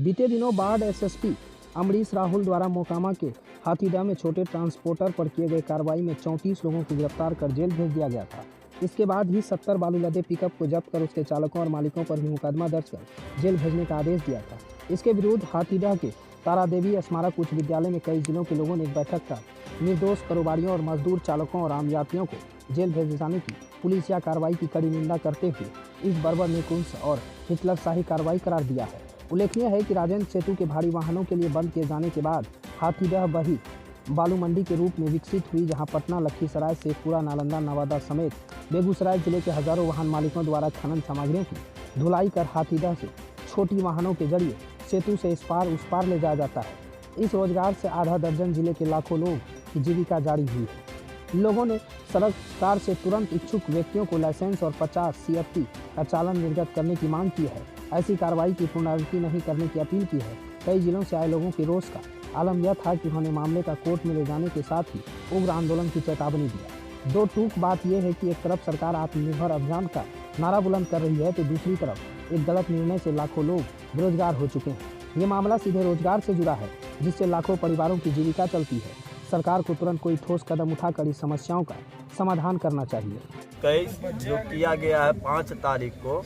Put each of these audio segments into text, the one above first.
बीते दिनों बाढ़ एसएसपी अमरीश राहुल द्वारा मोकामा के हाथीदह में छोटे ट्रांसपोर्टर पर किए गए कार्रवाई में 34 लोगों को गिरफ्तार कर जेल भेज दिया गया था। इसके बाद ही 70 बालू लदे पिकअप को जब्त कर उसके चालकों और मालिकों पर भी मुकदमा दर्ज कर जेल भेजने का आदेश दिया था। इसके विरुद्ध हाथीदह के तारा देवी स्मारक उच्च विद्यालय में कई जिलों के लोगों ने एक बैठक कर निर्दोष कारोबारियों और मजदूर चालकों और आम यात्रियों को जेल भेजे जाने की पुलिसिया कार्रवाई की कड़ी निंदा करते हुए इस बर्बर निकुंज और हिटलरशाही कार्रवाई करार दिया है। उल्लेखनीय है कि राजेंद्र सेतु के भारी वाहनों के लिए बंद किए जाने के बाद हाथीदह बही बालू मंडी के रूप में विकसित हुई, जहां पटना, लखीसराय, शेखपुरा, नालंदा, नवादा समेत बेगूसराय जिले के हजारों वाहन मालिकों द्वारा खनन सामग्रियों की धुलाई कर हाथीदह से छोटी वाहनों के जरिए सेतु से इस पार उस पार ले जाया जाता है। इस रोजगार से आधा दर्जन जिले के लाखों लोग की जीविका जारी हुई है। लोगों ने सरकार से तुरंत इच्छुक व्यक्तियों को लाइसेंस और 50 CFT का चालान निर्गत करने की मांग की है। ऐसी कार्रवाई की पुनरावृत्ति नहीं करने की अपील की है। कई जिलों से आए लोगों के रोष का आलम यह था कि उन्होंने मामले का कोर्ट में ले जाने के साथ ही उग्र आंदोलन की चेतावनी दिया। दो टूक बात यह है कि एक तरफ सरकार आत्मनिर्भर अभियान का नारा बुलंद कर रही है, तो दूसरी तरफ एक गलत निर्णय से लाखों लोग बेरोजगार हो चुके हैं। ये मामला सीधे रोजगार से जुड़ा है, जिससे लाखों परिवारों की जीविका चलती है। सरकार को तुरंत कोई ठोस कदम उठाकर इस समस्याओं का समाधान करना चाहिए। केस जो किया गया है 5 तारीख को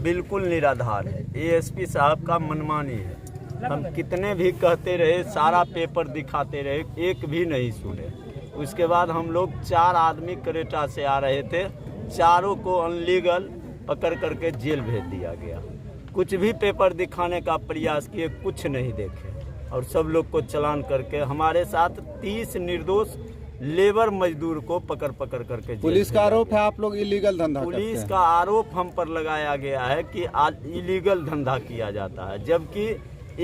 बिल्कुल निराधार है। ASP साहब का मनमानी है। हम कितने भी कहते रहे, सारा पेपर दिखाते रहे, एक भी नहीं सुने। उसके बाद हम लोग 4 आदमी क्रेटा से आ रहे थे, चारों को अनलीगल पकड़ करके जेल भेज दिया गया। कुछ भी पेपर दिखाने का प्रयास किए, कुछ नहीं देखे और सब लोग को चालान करके हमारे साथ 30 निर्दोष लेबर मजदूर को पकड़ करके पुलिस का आरोप है आप लोग इलीगल धंधा करते हैं। पुलिस का आरोप हम पर लगाया गया है कि इलीगल धंधा किया जाता है, जबकि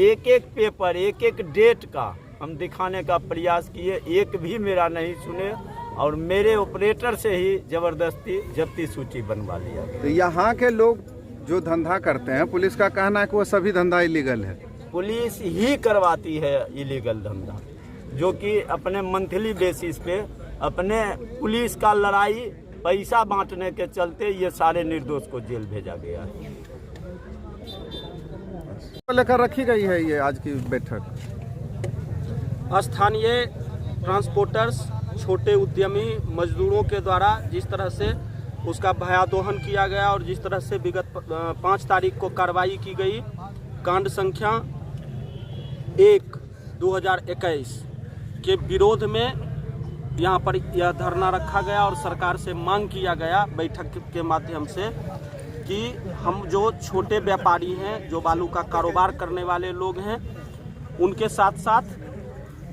एक एक पेपर, एक एक डेट का हम दिखाने का प्रयास किए, एक भी मेरा नहीं सुने और मेरे ऑपरेटर से ही जबरदस्ती जब्ती सूची बनवा लिया गया। तो यहाँ के लोग जो धंधा करते हैं, पुलिस का कहना है कि वो सभी धंधा इलीगल है। पुलिस ही करवाती है इलीगल धंधा, जो कि अपने मंथली बेसिस पे अपने पुलिस का लड़ाई पैसा बांटने के चलते ये सारे निर्दोष को जेल भेजा गया है। लेकर रखी गई है ये आज की बैठक। स्थानीय ट्रांसपोर्टर्स, छोटे उद्यमी मजदूरों के द्वारा जिस तरह से उसका भयादोहन किया गया और जिस तरह से विगत 5 तारीख को कार्रवाई की गई, कांड संख्या 1/2021 के विरोध में यहाँ पर यह धरना रखा गया और सरकार से मांग किया गया बैठक के माध्यम से कि हम जो छोटे व्यापारी हैं, जो बालू का कारोबार करने वाले लोग हैं, उनके साथ साथ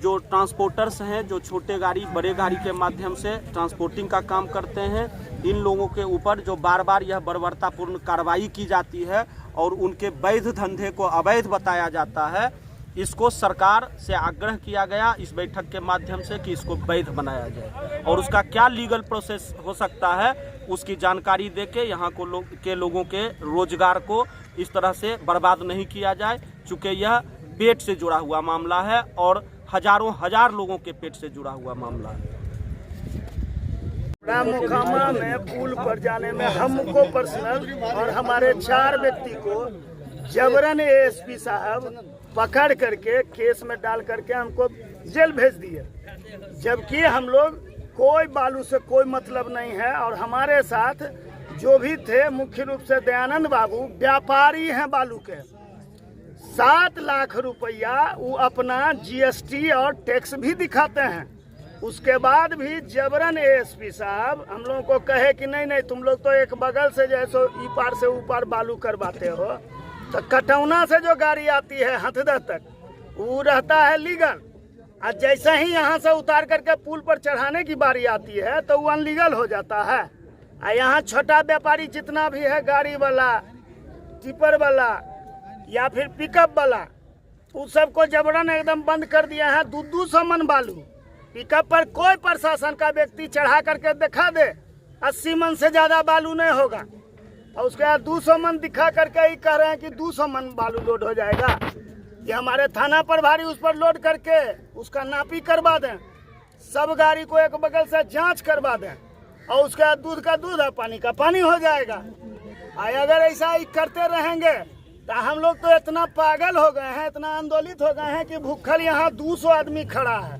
जो ट्रांसपोर्टर्स हैं, जो छोटे गाड़ी बड़े गाड़ी के माध्यम से ट्रांसपोर्टिंग का काम करते हैं, इन लोगों के ऊपर जो बार बार यह बर्बरतापूर्ण कार्रवाई की जाती है और उनके वैध धंधे को अवैध बताया जाता है, इसको सरकार से आग्रह किया गया इस बैठक के माध्यम से कि इसको वैध बनाया जाए और उसका क्या लीगल प्रोसेस हो सकता है उसकी जानकारी देके यहाँ के लोगों के रोजगार को इस तरह से बर्बाद नहीं किया जाए, चूँकि यह पेट से जुड़ा हुआ मामला है और हजारों हजार लोगों के पेट से जुड़ा हुआ मामला है। मोकामा में पुल पर जाने में हमको पर्सनल और हमारे 4 व्यक्ति को जबरन ASP साहब पकड़ करके केस में डाल करके हमको जेल भेज दिए, जबकि हम लोग कोई बालू से कोई मतलब नहीं है। और हमारे साथ जो भी थे, मुख्य रूप से दयानंद बाबू व्यापारी हैं बालू के, 7 लाख रुपया वो अपना GST और टैक्स भी दिखाते हैं। उसके बाद भी जबरन ASP साहब हम लोगों को कहे कि नहीं तुम लोग तो एक बगल से जैसे ई पार से ऊपर बालू करवाते हो, तो कटौना से जो गाड़ी आती है हथदह तक वो रहता है लीगल, और जैसे ही यहाँ से उतार करके पुल पर चढ़ाने की बारी आती है तो वो अनलीगल हो जाता है। और यहाँ छोटा व्यापारी जितना भी है, गाड़ी वाला, टिपर वाला या फिर पिकअप वाला, उस सबको जबरन एकदम बंद कर दिया है। 200 मन बालू पिकअप पर कोई प्रशासन का व्यक्ति चढ़ा करके दिखा दे 80 मन से ज़्यादा बालू नहीं होगा, और उसके बाद 200 मन दिखा करके ही कह रहे हैं कि 200 मन बालू लोड हो जाएगा। ये हमारे थाना प्रभारी उस पर लोड करके उसका नापी करवा दें, सब गाड़ी को एक बगल से जांच करवा दें और उसके बाद दूध का दूध और पानी का पानी हो जाएगा। अगर ऐसा ही करते रहेंगे तो हम लोग तो इतना पागल हो गए हैं, इतना आंदोलित हो गए हैं कि भूखल यहाँ 200 आदमी खड़ा है।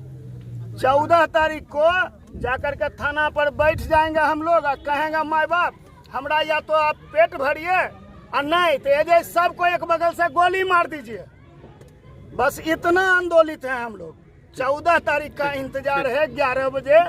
14 तारीख को जाकर के थाना पर बैठ जाएंगे हम लोग और कहेंगे माई बाप हमरा या तो आप पेट भरिए और नहीं तो ये सबको एक बगल से गोली मार दीजिए। बस इतना आंदोलित है हम लोग। 14 तारीख का इंतजार है, 11 बजे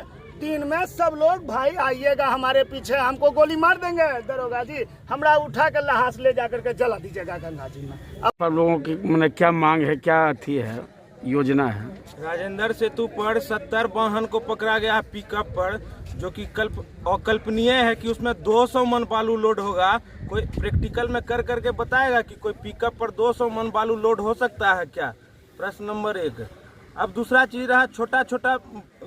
दिन में सब लोग भाई आइएगा हमारे पीछे, हमको गोली मार देंगे दरोगा जी, हमरा उठा कर लहास ले जाकर के जला दीजिएगा गंगा जी में। अब लोगों की मैंने क्या मांग है, क्या अथी है, योजना है? राजेंद्र सेतु पर 70 वाहन को पकड़ा गया है पिकअप पर, जो कि अकल्पनीय है कि उसमें 200 मन बालू लोड होगा। कोई प्रैक्टिकल में कर करके बताएगा कि कोई पिकअप पर 200 मन बालू लोड हो सकता है क्या? प्रश्न नंबर 1। अब दूसरा चीज रहा, छोटा छोटा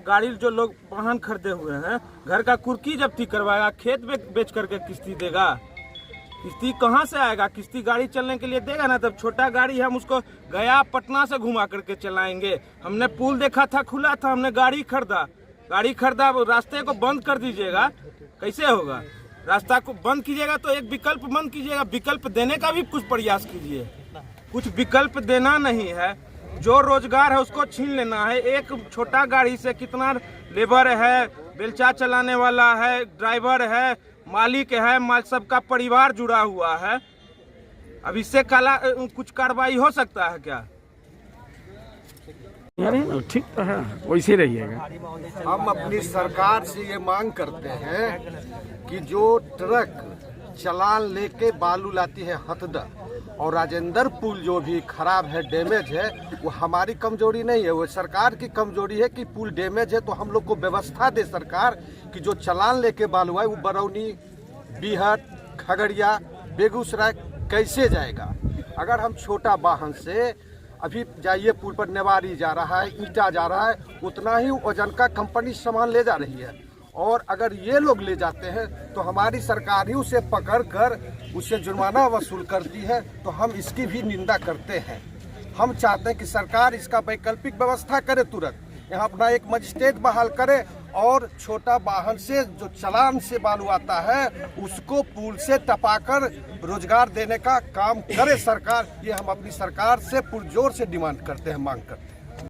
गाड़ी जो लोग वाहन खरीदे हुए हैं, घर का कुर्की जब्ती करवाएगा, खेत में बेच करके किस्ती देगा। किस्ती कहाँ से आएगा? किस्ती गाड़ी चलने के लिए देगा ना, तब छोटा गाड़ी हम उसको गया पटना से घुमा करके चलाएंगे। हमने पुल देखा था खुला था, हमने गाड़ी खरीदा, रास्ते को बंद कर दीजिएगा, कैसे होगा? रास्ता को बंद कीजिएगा तो एक विकल्प बंद कीजिएगा, विकल्प देने का भी कुछ प्रयास कीजिए। कुछ विकल्प देना नहीं है, जो रोजगार है उसको छीन लेना है। एक छोटा गाड़ी से कितना लेबर है, बेलचा चलाने वाला है, ड्राइवर है, मालिक है, सबका परिवार जुड़ा हुआ है। अब इससे कुछ कार्रवाई हो सकता है क्या? अरे ठीक तो है, वैसे रहिएगा। हम अपनी सरकार से ये मांग करते हैं कि जो ट्रक चालान लेके बालू लाती है हथदा और राजेंद्र पुल जो भी खराब है, डैमेज है, वो हमारी कमजोरी नहीं है, वो सरकार की कमजोरी है कि पुल डैमेज है। तो हम लोग को व्यवस्था दे सरकार कि जो चालान लेके बालू है वो बरौनी, बिहट, खगड़िया, बेगूसराय कैसे जाएगा। अगर हम छोटा वाहन से अभी जाइए पुल पर नेवारी जा रहा है, ईटा जा रहा है, उतना ही वजन का कंपनी सामान ले जा रही है। और अगर ये लोग ले जाते हैं तो हमारी सरकार ही उसे पकड़ कर उससे जुर्माना वसूल करती है। तो हम इसकी भी निंदा करते हैं। हम चाहते हैं कि सरकार इसका वैकल्पिक व्यवस्था करे, तुरंत यहाँ अपना एक मजिस्ट्रेट बहाल करे और छोटा वाहन से जो चालान से बालू आता है उसको पुल से टपाकर रोजगार देने का काम करे सरकार। ये हम अपनी सरकार से पुरजोर से डिमांड करते हैं, मांग करते हैं।